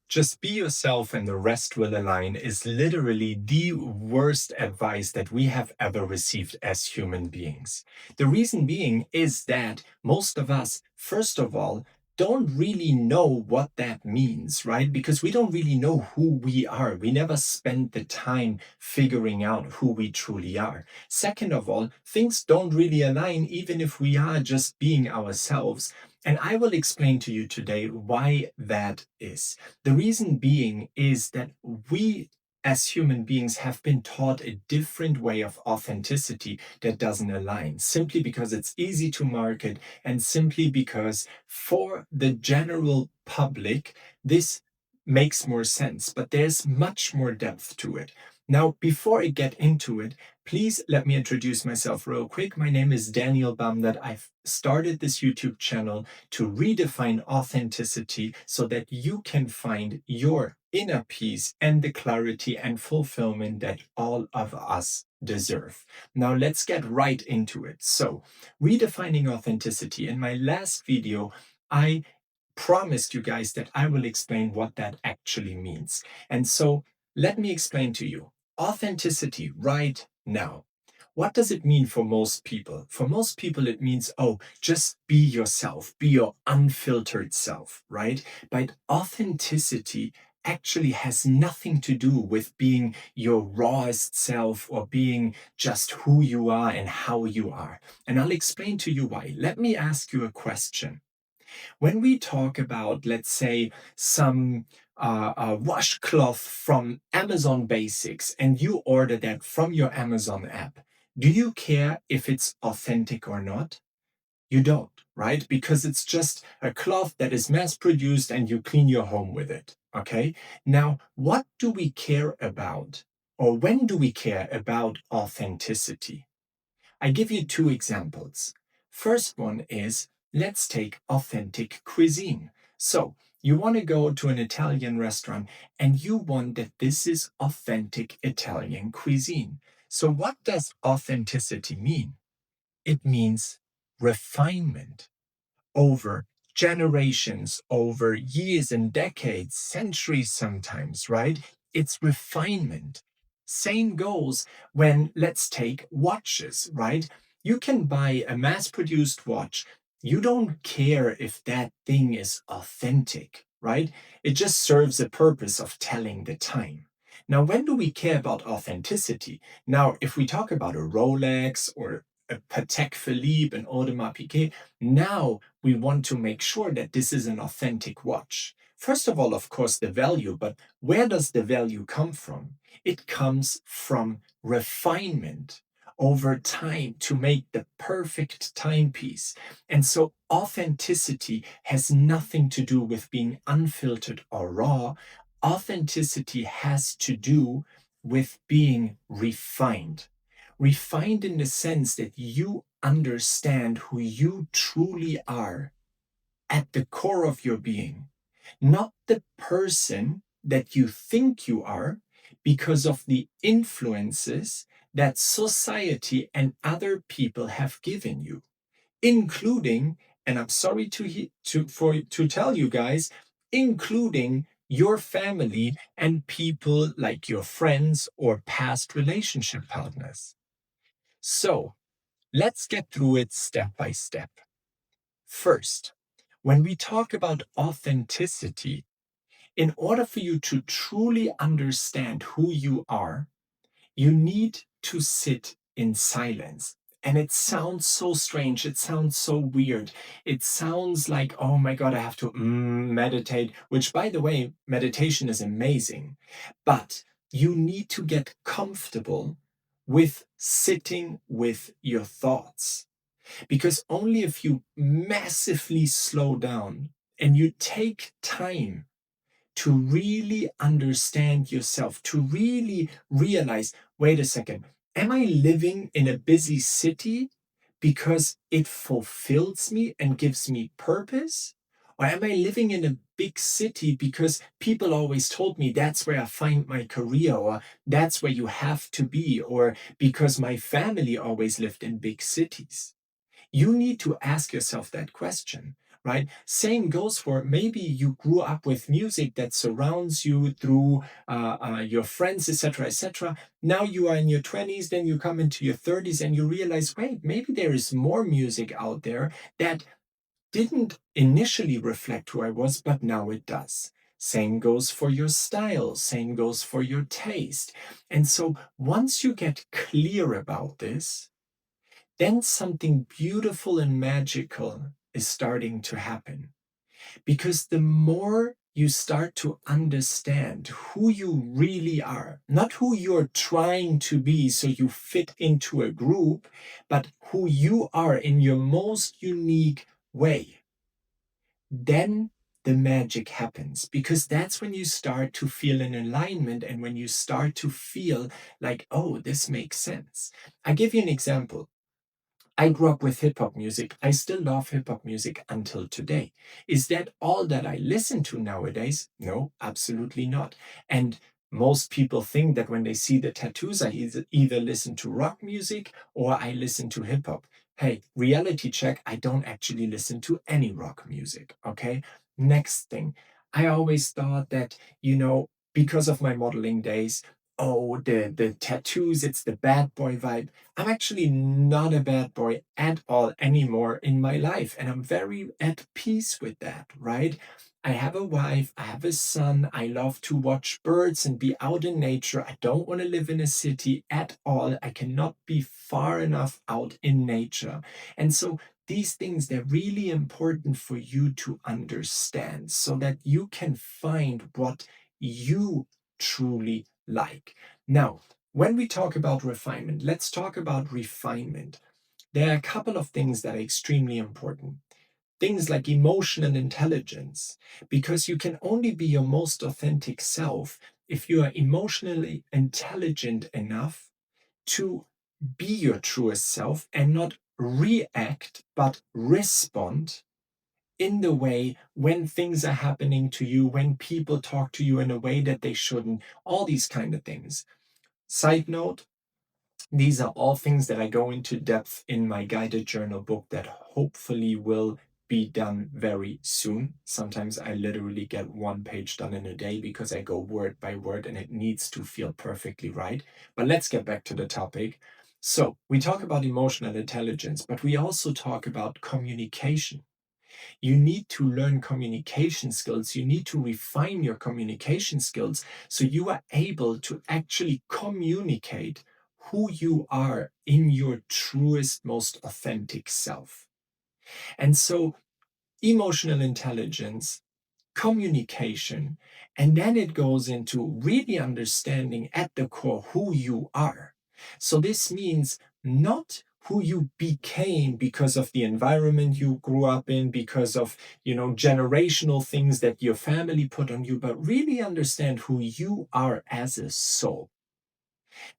Just be yourself and the rest will align is literally the worst advice that we have ever received as human beings. The reason being is that most of us, first of all, don't really know what that means, right? Because we don't really know who we are. We never spend the time figuring out who we truly are. Second of all, things don't really align even if we are just being ourselves. And I will explain to you today why that is. The reason being is that we as human beings have been taught a different way of authenticity that doesn't align, simply because it's easy to market and simply because for the general public, this makes more sense, but there's much more depth to it. Now, before I get into it, please let me introduce myself real quick. My name is Daniel Bamdad. I've started this YouTube channel to redefine authenticity so that you can find your inner peace and the clarity and fulfillment that all of us deserve. Now, let's get right into it. So, redefining authenticity. In my last video, I promised you guys that I will explain what that actually means. And so, let me explain to you authenticity right now. What does it mean for most people? For most people, it means, oh, just be yourself, be your unfiltered self, right? But authenticity actually has nothing to do with being your rawest self or being just who you are and how you are. And I'll explain to you why. Let me ask you a question. When we talk about, let's say, some washcloth from Amazon Basics and you order that from your Amazon app, do you care if it's authentic or not? You don't, right? Because it's just a cloth that is mass produced and you clean your home with it. Okay. Now, what do we care about? Or when do we care about authenticity? I give you two examples. First one is let's take authentic cuisine. So you want to go to an Italian restaurant and you want that this is authentic Italian cuisine. So what does authenticity mean? It means refinement over generations, over years and decades, centuries sometimes, right? It's refinement. Same goes when, let's take watches, right? You can buy a mass produced watch. You don't care if that thing is authentic, right? It just serves a purpose of telling the time. Now, when do we care about authenticity? Now, if we talk about a Rolex or a Patek Philippe, an Audemars Piguet, now we want to make sure that this is an authentic watch. First of all, of course, the value, but where does the value come from? It comes from refinement over time to make the perfect timepiece. And so authenticity has nothing to do with being unfiltered or raw. Authenticity has to do with being refined. Refined in the sense that you understand who you truly are at the core of your being, not the person that you think you are because of the influences that society and other people have given you, including, and I'm sorry to tell you guys, including your family and people like your friends or past relationship partners. So, let's get through it step by step. First, when we talk about authenticity, in order for you to truly understand who you are, you need to sit in silence. And it sounds so strange. It sounds so weird. It sounds like, oh my God, I have to meditate, which, by the way, meditation is amazing. But you need to get comfortable with sitting with your thoughts. Because only if you massively slow down and you take time to really understand yourself, to really realize, wait a second, am I living in a busy city because it fulfills me and gives me purpose? Or am I living in a big city because people always told me that's where I find my career, or that's where you have to be, or because my family always lived in big cities? You need to ask yourself that question. right? Same goes for maybe you grew up with music that surrounds you through your friends, etc., etc. Now you are in your 20s, then you come into your 30s and you realize, wait, maybe there is more music out there that didn't initially reflect who I was, but now it does. Same goes for your style, same goes for your taste. And so once you get clear about this, then something beautiful and magical is starting to happen. Because the more you start to understand who you really are, not who you're trying to be so you fit into a group, but who you are in your most unique way, then the magic happens, because that's when you start to feel an alignment and when you start to feel like, oh, this makes sense. I give you an example. I grew up with hip hop music. I still love hip hop music until today. Is that all that I listen to nowadays? No, absolutely not. And most people think that when they see the tattoos, I either listen to rock music or I listen to hip hop. Hey, reality check, I don't actually listen to any rock music. Okay. Next thing, I always thought that, because of my modeling days, oh, the tattoos, it's the bad boy vibe. I'm actually not a bad boy at all anymore in my life. And I'm very at peace with that, right? I have a wife, I have a son, I love to watch birds and be out in nature. I don't want to live in a city at all. I cannot be far enough out in nature. And so these things, they're really important for you to understand so that you can find what you truly like. Now, when we talk about refinement, let's talk about refinement. There are a couple of things that are extremely important. Things like emotional intelligence, because you can only be your most authentic self if you are emotionally intelligent enough to be your truest self and not react, but respond in the way when things are happening to you, when people talk to you in a way that they shouldn't, all these kind of things. Side note, these are all things that I go into depth in my guided journal book that hopefully will be done very soon. Sometimes I literally get one page done in a day because I go word by word and it needs to feel perfectly right. But let's get back to the topic. So, we talk about emotional intelligence, but we also talk about communication. You need to learn communication skills. You need to refine your communication skills so you are able to actually communicate who you are in your truest, most authentic self. And so, emotional intelligence, communication, and then it goes into really understanding at the core who you are. So this means not who you became because of the environment you grew up in, because of, generational things that your family put on you, but really understand who you are as a soul.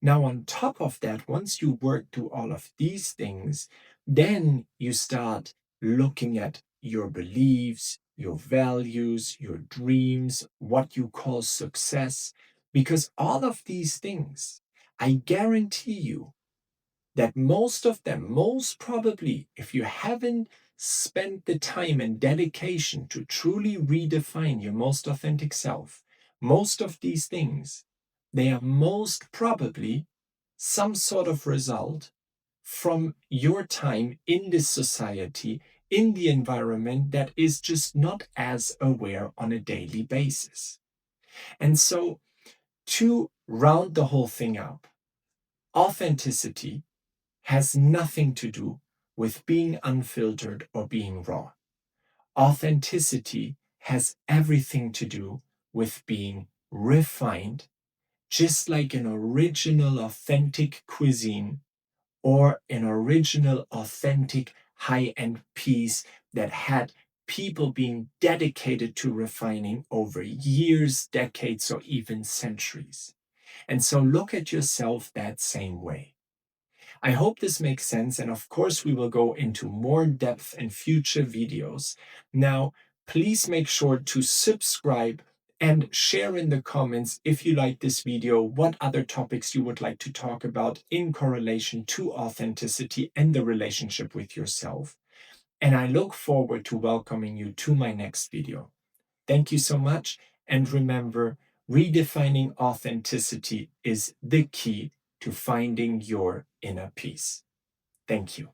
Now, on top of that, once you work through all of these things, then you start looking at your beliefs, your values, your dreams, what you call success, because all of these things, I guarantee you that most of them, most probably, if you haven't spent the time and dedication to truly redefine your most authentic self, most of these things, they are most probably some sort of result from your time in this society, in the environment that is just not as aware on a daily basis. And so, to round the whole thing up, authenticity has nothing to do with being unfiltered or being raw. Authenticity has everything to do with being refined, just like an original authentic cuisine or an original authentic high-end piece that had people being dedicated to refining over years, decades, or even centuries. And so look at yourself that same way. I hope this makes sense, and of course we will go into more depth in future videos. Now, please make sure to subscribe and share in the comments if you like this video, what other topics you would like to talk about in correlation to authenticity and the relationship with yourself. And I look forward to welcoming you to my next video. Thank you so much. And remember, redefining authenticity is the key to finding your inner peace. Thank you.